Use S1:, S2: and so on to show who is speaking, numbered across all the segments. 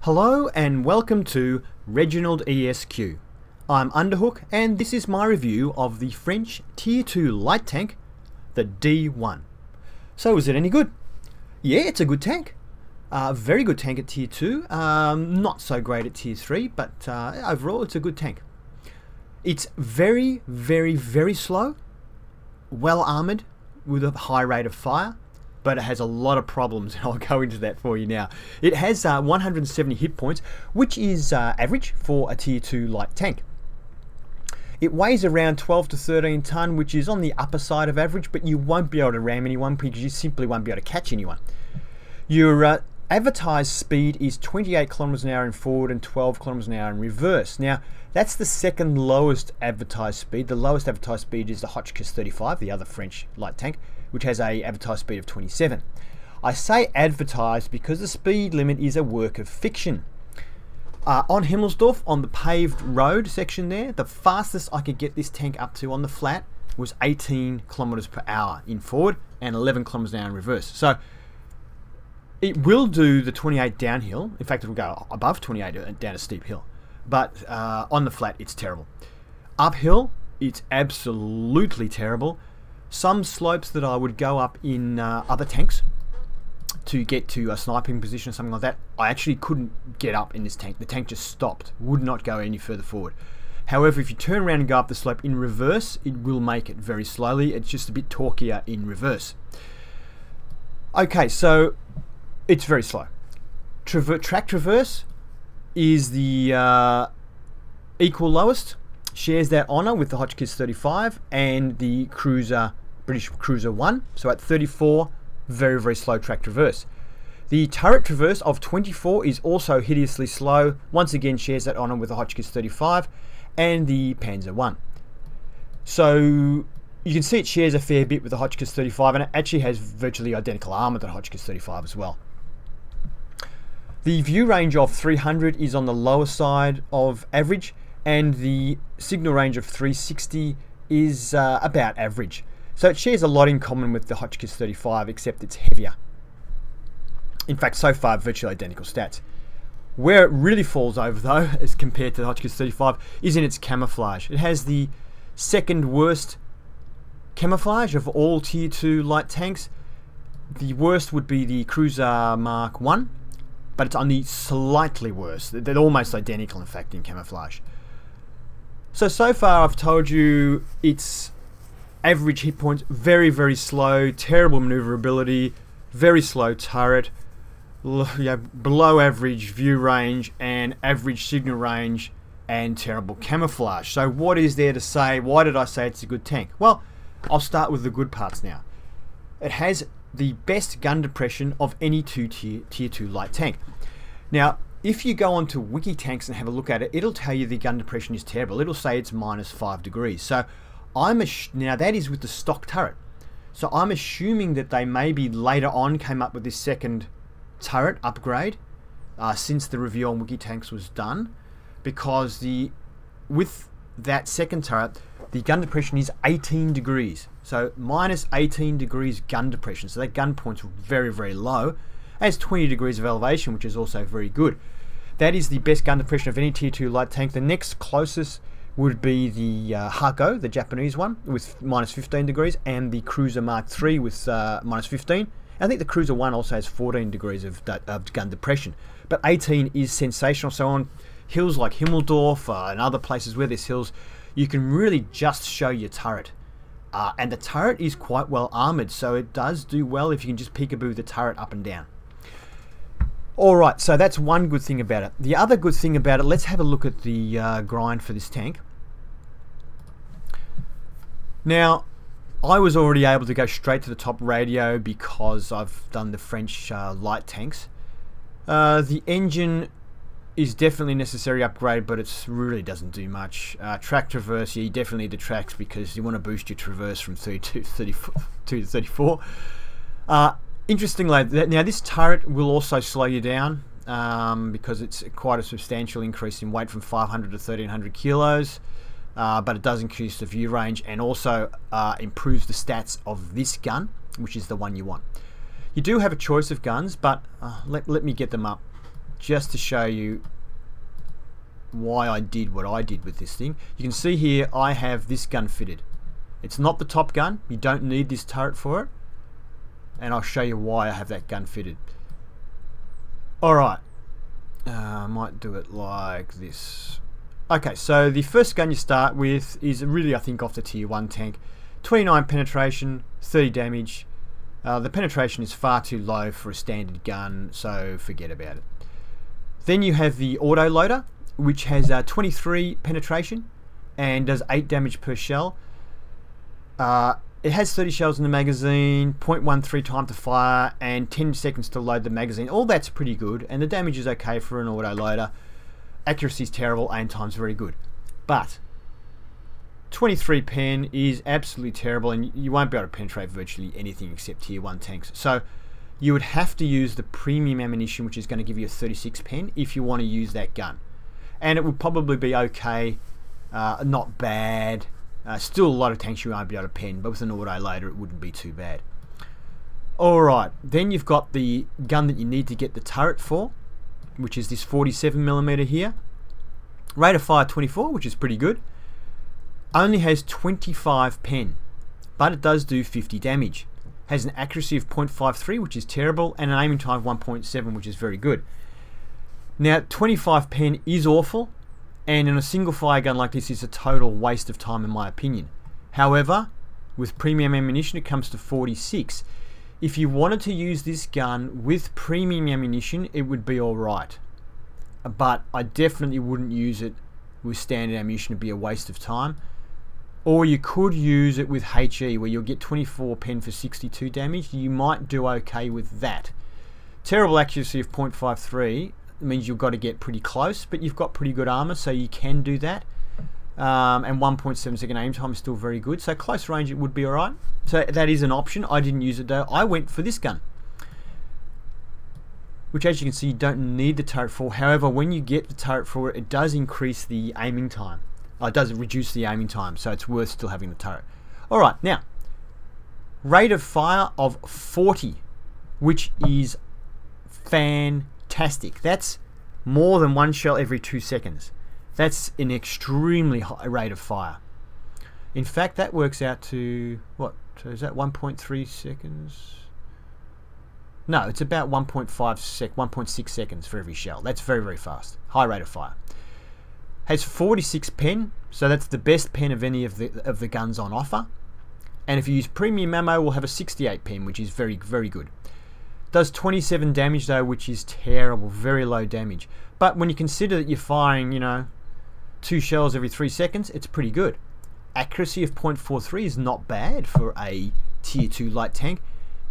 S1: Hello and welcome to ReginaldESQ. I'm Underhook and this is my review of the French Tier 2 light tank, the D1. So is it any good? Yeah, it's a good tank. Very good tank at Tier 2, not so great at Tier 3, but overall it's a good tank. It's very, very slow, well armoured with a high rate of fire, but it has a lot of problems, and I'll go into that for you now. It has 170 hit points, which is average for a Tier 2 light tank. It weighs around 12 to 13 ton, which is on the upper side of average, but you won't be able to ram anyone because you simply won't be able to catch anyone. Your advertised speed is 28 kilometers an hour in forward and 12 kilometers an hour in reverse. Now, that's the second lowest advertised speed. The lowest advertised speed is the Hotchkiss 35, the other French light tank, which has a advertised speed of 27. I say advertised because the speed limit is a work of fiction. On Himmelsdorf, on the paved road section there, the fastest I could get this tank up to on the flat was 18 kilometers per hour in forward and 11 kilometers an hour in reverse. So it will do the 28 downhill. In fact, it will go above 28 down a steep hill. But on the flat, it's terrible. Uphill, it's absolutely terrible. Some slopes that I would go up in other tanks to get to a sniping position or something like that, I actually couldn't get up in this tank. The tank just stopped, would not go any further forward. However, if you turn around and go up the slope in reverse, it will make it very slowly. It's just a bit torquier in reverse. Okay, so it's very slow. Track traverse is the equal lowest. Shares that honour with the Hotchkiss 35 and the British Cruiser 1. So at 34, very slow track traverse. The turret traverse of 24 is also hideously slow. Once again, shares that honour with the Hotchkiss 35 and the Panzer 1. So you can see it shares a fair bit with the Hotchkiss 35, and it actually has virtually identical armour to the Hotchkiss 35 as well. The view range of 300 is on the lower side of average, and the signal range of 360 is about average. So it shares a lot in common with the Hotchkiss 35, except it's heavier. In fact, so far, virtually identical stats. Where it really falls over, though, as compared to the Hotchkiss 35, is in its camouflage. It has the second worst camouflage of all Tier 2 light tanks. The worst would be the Cruiser Mark 1, but it's only slightly worse. They're almost identical, in fact, in camouflage. So far I've told you it's average hit points, very slow, terrible maneuverability, very slow turret, below average view range and average signal range, and terrible camouflage. So what is there to say? Why did I say it's a good tank? Well, I'll start with the good parts now. It has the best gun depression of any Tier 2 light tank. Now, if you go onto Wiki Tanks and have a look at it, it'll tell you the gun depression is terrible. It'll say it's -5 degrees. So now that is with the stock turret. So I'm assuming that they maybe later on came up with this second turret upgrade since the review on Wiki Tanks was done, because with that second turret, the gun depression is 18 degrees. So -18 degrees gun depression. So that gun point's very low. It has 20 degrees of elevation, which is also very good. That is the best gun depression of any Tier 2 light tank. The next closest would be the Hako, the Japanese one, with -15 degrees, and the Cruiser Mark III with -15. I think the Cruiser 1 also has 14 degrees of gun depression. But 18 is sensational. So on hills like Himmelsdorf and other places where there's hills, you can really just show your turret. And the turret is quite well armoured, so it does do well if you can just peekaboo the turret up and down. Alright, so that's one good thing about it. The other good thing about it, let's have a look at the grind for this tank. Now, I was already able to go straight to the top radio because I've done the French light tanks. The engine is definitely a necessary upgrade, but it really doesn't do much. Track traverse, yeah, you definitely need the tracks because you want to boost your traverse from 32 to 34. Interestingly, now this turret will also slow you down because it's quite a substantial increase in weight from 500 to 1300 kilos, but it does increase the view range and also improves the stats of this gun, which is the one you want. You do have a choice of guns, but let me get them up. just to show you why I did what I did with this thing. You can see here I have this gun fitted. It's not the top gun, you don't need this turret for it, and I'll show you why I have that gun fitted. Alright, I might do it like this. Okay, so the first gun you start with is really, I think, off the tier 1 tank. 29 penetration, 30 damage. The penetration is far too low for a standard gun, so forget about it. Then you have the auto loader, which has 23 penetration and does 8 damage per shell. It has 30 shells in the magazine, 0.13 time to fire, and 10 seconds to load the magazine. All that's pretty good, and the damage is okay for an auto loader. Accuracy is terrible, aim time's very good. But 23 pen is absolutely terrible, and you won't be able to penetrate virtually anything except tier 1 tanks. So you would have to use the premium ammunition, which is going to give you a 36 pen if you want to use that gun. And it would probably be okay, not bad. Still a lot of tanks you won't be able to pen, but with an auto loader it wouldn't be too bad. Alright, then you've got the gun that you need to get the turret for, which is this 47mm here. Rate of fire 24, which is pretty good. Only has 25 pen, but it does do 50 damage. Has an accuracy of 0.53, which is terrible, and an aiming time of 1.7, which is very good. Now 25 pen is awful, and in a single fire gun like this is a total waste of time in my opinion. However, with premium ammunition it comes to 46. If you wanted to use this gun with premium ammunition it would be alright, but I definitely wouldn't use it with standard ammunition. It'd be a waste of time. Or you could use it with HE, where you'll get 24 pen for 62 damage. You might do okay with that. Terrible accuracy of 0.53 means you've got to get pretty close, but you've got pretty good armor, so you can do that. And 1.7 second aim time is still very good, so close range it would be alright. So that is an option. I didn't use it though. I went for this gun, which, as you can see, you don't need the turret for. However, when you get the turret for it, it does increase the aiming time. It does reduce the aiming time, so it's worth still having the turret. Alright, now, rate of fire of 40, which is fantastic. That's more than 1 shell every 2 seconds. That's an extremely high rate of fire. In fact, that works out to, what, is that 1.3 seconds? No, it's about 1.6 seconds for every shell. That's very, very fast. High rate of fire. Has 46 pen, so that's the best pen of any of the guns on offer. And if you use premium ammo, we'll have a 68 pen, which is very, very good. Does 27 damage though, which is terrible, very low damage. But when you consider that you're firing, you know, 2 shells every 3 seconds, it's pretty good. Accuracy of 0.43 is not bad for a tier 2 light tank.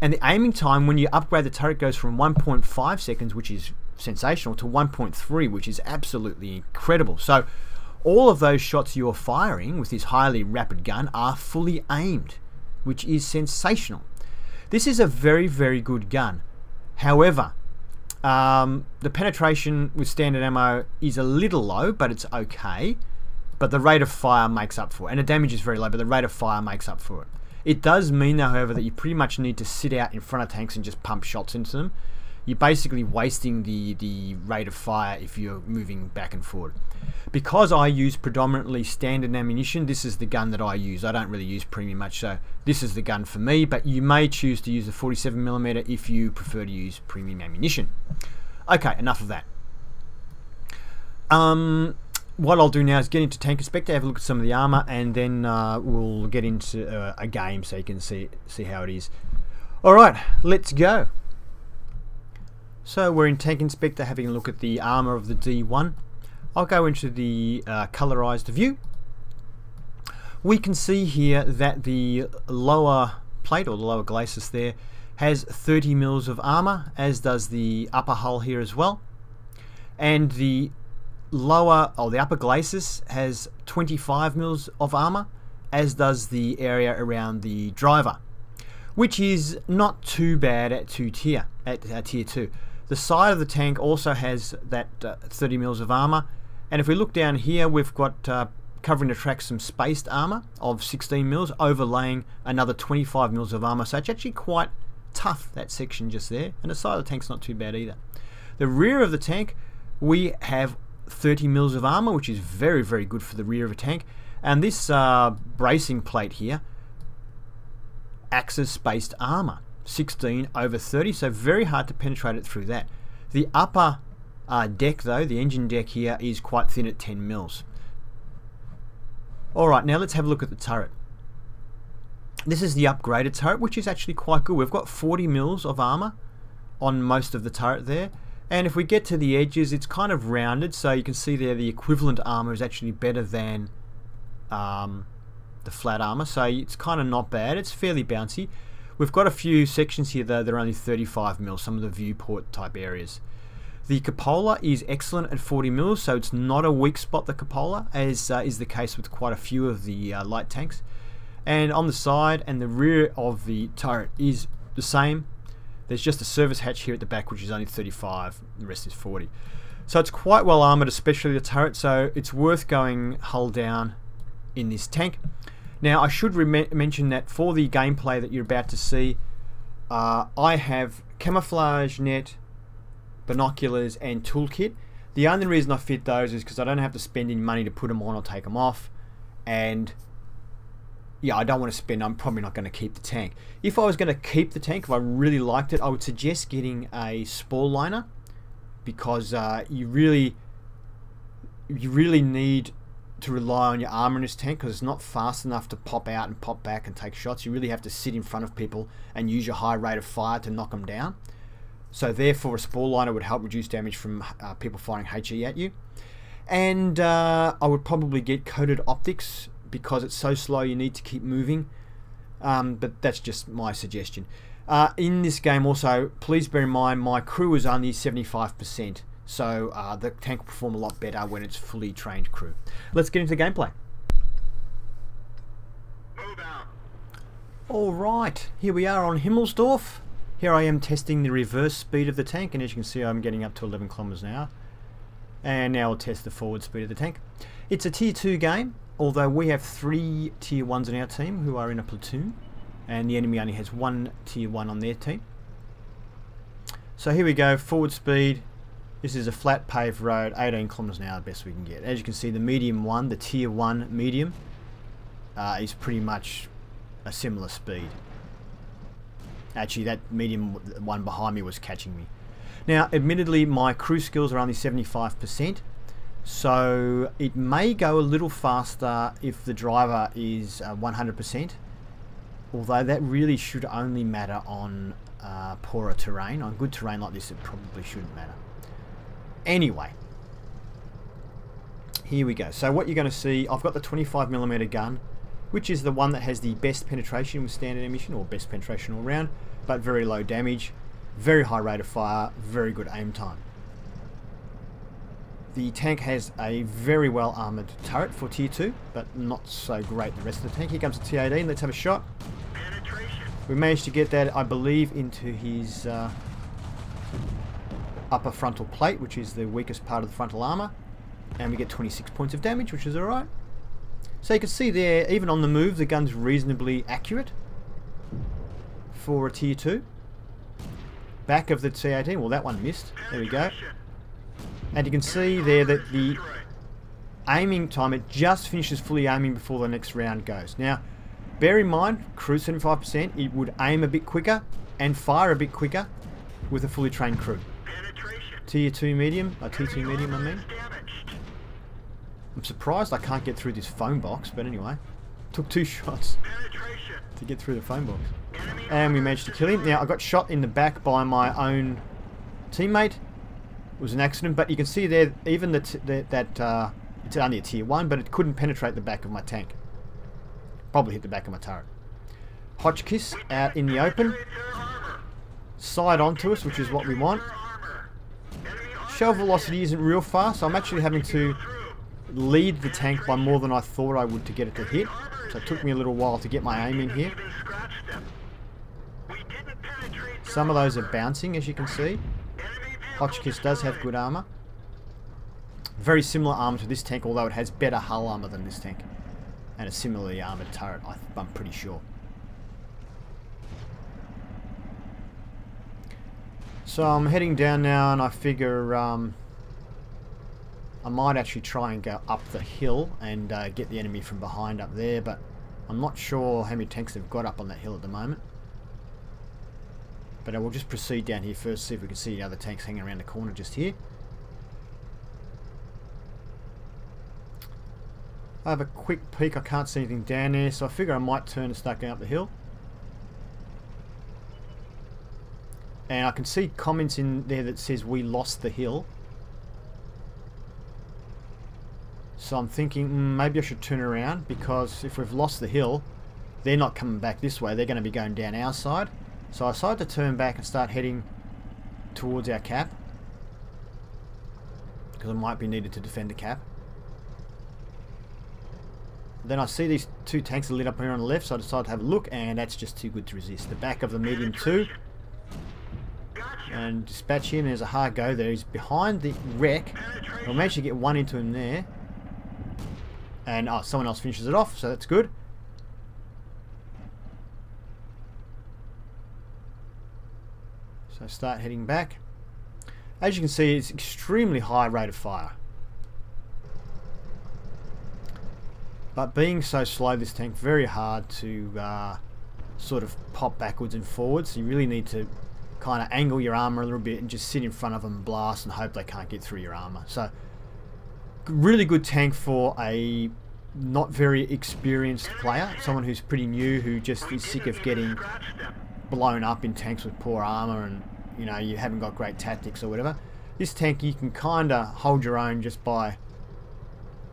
S1: And the aiming time, when you upgrade the turret, goes from 1.5 seconds, which is sensational, to 1.3, which is absolutely incredible. So all of those shots you're firing with this highly rapid gun are fully aimed, which is sensational. This is a very, very good gun. However, the penetration with standard ammo is a little low, but it's okay. But the rate of fire makes up for it. And the damage is very low, but the rate of fire makes up for it. It does mean, however, that you pretty much need to sit out in front of tanks and just pump shots into them. You're basically wasting the rate of fire if you're moving back and forward. Because I use predominantly standard ammunition, this is the gun that I use. I don't really use premium much, so this is the gun for me, but you may choose to use the 47mm if you prefer to use premium ammunition. Okay, enough of that. What I'll do now is get into Tank Inspector, have a look at some of the armor, and then we'll get into a game so you can see how it is. Alright, let's go. So we're in Tank Inspector having a look at the armor of the D1. I'll go into the colorized view. We can see here that the lower plate, or the lower glacis there, has 30 mils of armor, as does the upper hull here as well. And the upper glacis has 25 mils of armor, as does the area around the driver, which is not too bad at tier 2. The side of the tank also has that 30 mils of armor, and if we look down here, we've got covering the track some spaced armor of 16 mils, overlaying another 25 mils of armor. So it's actually quite tough, that section just there, and the side of the tank's not too bad either. The rear of the tank, we have 30 mils of armor, which is very, very good for the rear of a tank. And this bracing plate here acts as spaced armor, 16/30, so very hard to penetrate it through that. The upper deck though, the engine deck here, is quite thin at 10 mils. Alright, now let's have a look at the turret. This is the upgraded turret, which is actually quite good. We've got 40 mils of armor on most of the turret there. And if we get to the edges, it's kind of rounded, so you can see there the equivalent armor is actually better than the flat armor, so it's kind of not bad. It's fairly bouncy. We've got a few sections here though that are only 35 mils, some of the viewport type areas. The cupola is excellent at 40 mils, so it's not a weak spot, the cupola, as is the case with quite a few of the light tanks. And on the side and the rear of the turret is the same. There's just a service hatch here at the back, which is only 35, the rest is 40. So it's quite well armoured, especially the turret, so it's worth going hull down in this tank. Now I should mention that for the gameplay that you're about to see, I have camouflage net, binoculars and toolkit. The only reason I fit those is because I don't have to spend any money to put them on or take them off, and yeah, I don't want to spend. I'm probably not going to keep the tank. If I was going to keep the tank, if I really liked it, I would suggest getting a spore liner, because you really need to rely on your armor in this tank, because it's not fast enough to pop out and pop back and take shots. You really have to sit in front of people and use your high rate of fire to knock them down. So therefore a spore liner would help reduce damage from people firing HE at you. And I would probably get coated optics, because it's so slow you need to keep moving. But that's just my suggestion. In this game also, please bear in mind my crew is only 75%. So the tank will perform a lot better when it's fully trained crew. Let's get into the gameplay. Alright, here we are on Himmelsdorf. Here I am testing the reverse speed of the tank, and as you can see I'm getting up to 11 kilometers an hour. And now we'll test the forward speed of the tank. It's a tier 2 game, although we have 3 tier 1s in our team who are in a platoon, and the enemy only has 1 tier 1 on their team. So here we go, forward speed. This is a flat paved road, 18 kilometers an hour, the best we can get. As you can see, the medium one, the tier 1 medium, is pretty much a similar speed. Actually, that medium one behind me was catching me. Now, admittedly, my crew skills are only 75%, so it may go a little faster if the driver is 100%, although that really should only matter on poorer terrain. On good terrain like this, it probably shouldn't matter. Anyway, here we go. So what you're going to see, I've got the 25mm gun, which is the one that has the best penetration with standard ammunition, or best penetration all round, but very low damage, very high rate of fire, very good aim time. The tank has a very well armoured turret for tier 2, but not so great the rest of the tank. Here comes the T-18, let's have a shot. We managed to get that, I believe, into his upper frontal plate, which is the weakest part of the frontal armour, and we get 26 points of damage, which is alright. So you can see there, even on the move, the gun's reasonably accurate for a tier 2. Back of the T-18, well that one missed, there we go. And you can see there that the aiming time, it just finishes fully aiming before the next round goes. Now, bear in mind, crew 75%, it would aim a bit quicker and fire a bit quicker with a fully trained crew. Tier 2 medium, tier 2 medium I mean. I'm surprised I can't get through this phone box, but anyway. Took 2 shots to get through the phone box. And we managed to kill him. Now, I got shot in the back by my own teammate. It was an accident, but you can see there, even it's only a tier 1, but it couldn't penetrate the back of my tank. Probably hit the back of my turret. Hotchkiss out in the open. Side onto us, which is what we want. Shell velocity isn't real fast, so I'm actually having to lead the tank by more than I thought I would to get it to hit. So it took me a little while to get my aim in here. Some of those are bouncing, as you can see. Hotchkiss does have good armor. Very similar armor to this tank, although it has better hull armor than this tank. And a similarly armored turret, I'm pretty sure. So I'm heading down now, and I figure I might actually try and go up the hill and get the enemy from behind up there, but I'm not sure how many tanks they've got up on that hill at the moment. But I will just proceed down here first, see if we can see the other tanks hanging around the corner just here. I have a quick peek, I can't see anything down there, so I figure I might turn and start going up the hill. And I can see comments in there that says we lost the hill. So I'm thinking maybe I should turn around, because if we've lost the hill, they're not coming back this way, they're going to be going down our side. So I decided to turn back and start heading towards our cap, because I might be needed to defend the cap. Then I see these two tanks are lit up here on the left, so I decided to have a look, and that's just too good to resist. The back of the medium 2. And dispatch him. There's a hard go there. He's behind the wreck. I'll manage to get one into him there. And someone else finishes it off, so that's good. So start heading back. As you can see, it's extremely high rate of fire. But being so slow, this tank, very hard to sort of pop backwards and forwards. You really need to kind of angle your armor a little bit and just sit in front of them and blast and hope they can't get through your armor. So really good tank for a not very experienced player, someone who's pretty new, who just is sick of getting blown up in tanks with poor armor, and you know, you haven't got great tactics or whatever. This tank, you can kind of hold your own just by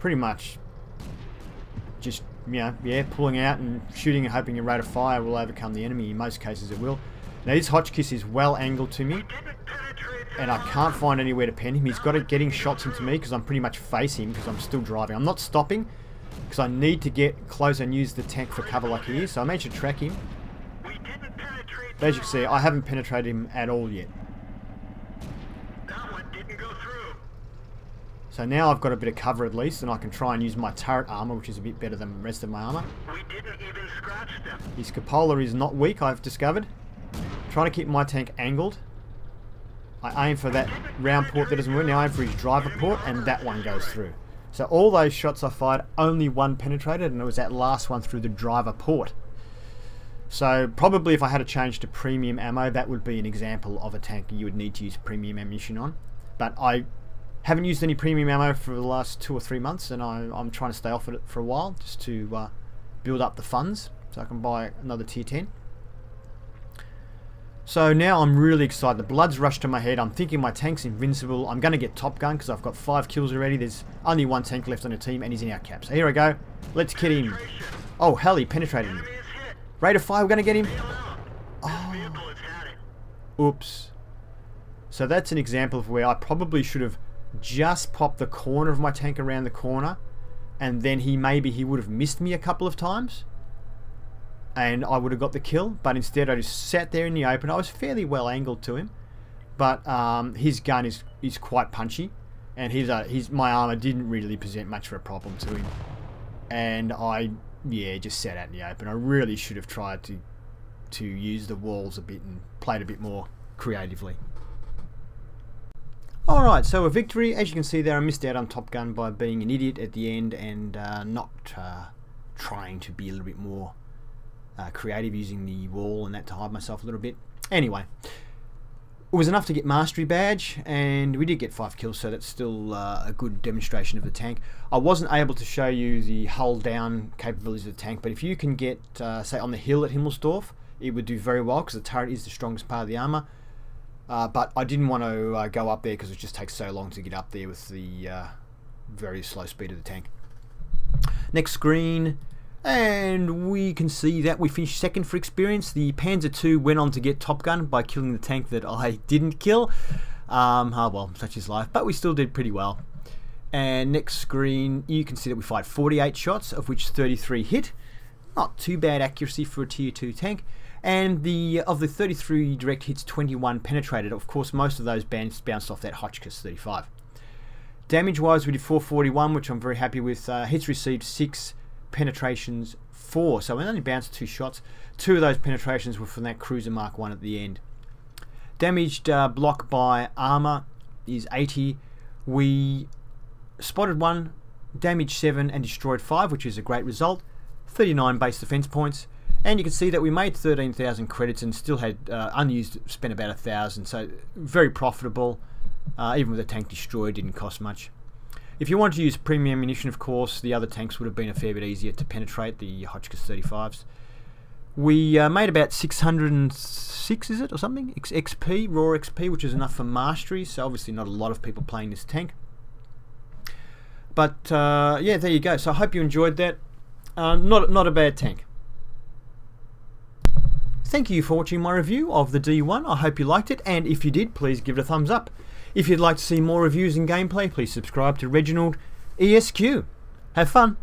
S1: pretty much just, you know, yeah, pulling out and shooting and hoping your rate of fire will overcome the enemy. In most cases it will. Now this Hotchkiss is well angled to me, and I can't find anywhere to pen him. He's got it getting shots into me because I'm pretty much facing him because I'm still driving. I'm not stopping because I need to get close and use the tank for cover like he is. So I managed to track him. But as you can see, I haven't penetrated him at all yet. So now I've got a bit of cover at least, and I can try and use my turret armor, which is a bit better than the rest of my armor. His cupola is not weak, I've discovered. Trying to keep my tank angled. I aim for that round port that doesn't work. Now I aim for his driver port, and that one goes through. So all those shots I fired, only one penetrated, and it was that last one through the driver port. So probably if I had to change to premium ammo, that would be an example of a tank you would need to use premium ammunition on. But I haven't used any premium ammo for the last 2 or 3 months, and I'm trying to stay off it for a while, just to build up the funds so I can buy another tier 10. So now I'm really excited. The blood's rushed to my head. I'm thinking my tank's invincible. I'm going to get Top Gun because I've got 5 kills already. There's only one tank left on the team, and he's in our cap. So here I go. Let's get him. Oh, hell, he penetrated me. Rate of fire, we're going to get him. Oh. Oops. So that's an example of where I probably should have just popped the corner of my tank around the corner, and then maybe he would have missed me a couple of times, and I would have got the kill. But instead I just sat there in the open. I was fairly well angled to him, but his gun is quite punchy, and my armor didn't really present much of a problem to him, and I just sat out in the open. I really should have tried to use the walls a bit and played a bit more creatively. Alright, so a victory. As you can see there, I missed out on Top Gun by being an idiot at the end and not trying to be a little bit more creative using the wall and that to hide myself a little bit. Anyway, it was enough to get Mastery Badge, and we did get 5 kills, so that's still a good demonstration of the tank. I wasn't able to show you the hull down capabilities of the tank, but if you can get, say, on the hill at Himmelsdorf, it would do very well because the turret is the strongest part of the armor. But I didn't want to go up there because it just takes so long to get up there with the very slow speed of the tank. Next screen, and we can see that we finished second for experience. The Panzer II went on to get Top Gun by killing the tank that I didn't kill. Oh well, such is life, but we still did pretty well. And next screen, you can see that we fired 48 shots, of which 33 hit. Not too bad accuracy for a tier 2 tank. And of the 33 direct hits, 21 penetrated. Of course, most of those bounced off that Hotchkiss 35. Damage-wise, we did 441, which I'm very happy with. Hits received 6, penetrations 4. So we only bounced 2 shots. 2 of those penetrations were from that Cruiser Mark 1 at the end. Damaged block by Armour is 80. We spotted 1, damaged 7 and destroyed 5, which is a great result. 39 base defense points. And you can see that we made 13,000 credits and still had unused, spent about 1,000. So very profitable. Even with the tank destroyed, didn't cost much. If you wanted to use premium munition, of course, the other tanks would have been a fair bit easier to penetrate, the Hotchkiss 35s. We made about 606, is it, or something? XP, raw XP, which is enough for mastery, so obviously not a lot of people playing this tank. But yeah, there you go. So I hope you enjoyed that. Not a bad tank. Thank you for watching my review of the D1. I hope you liked it, and if you did, please give it a thumbs up. If you'd like to see more reviews and gameplay, please subscribe to ReginaldESQ. Have fun!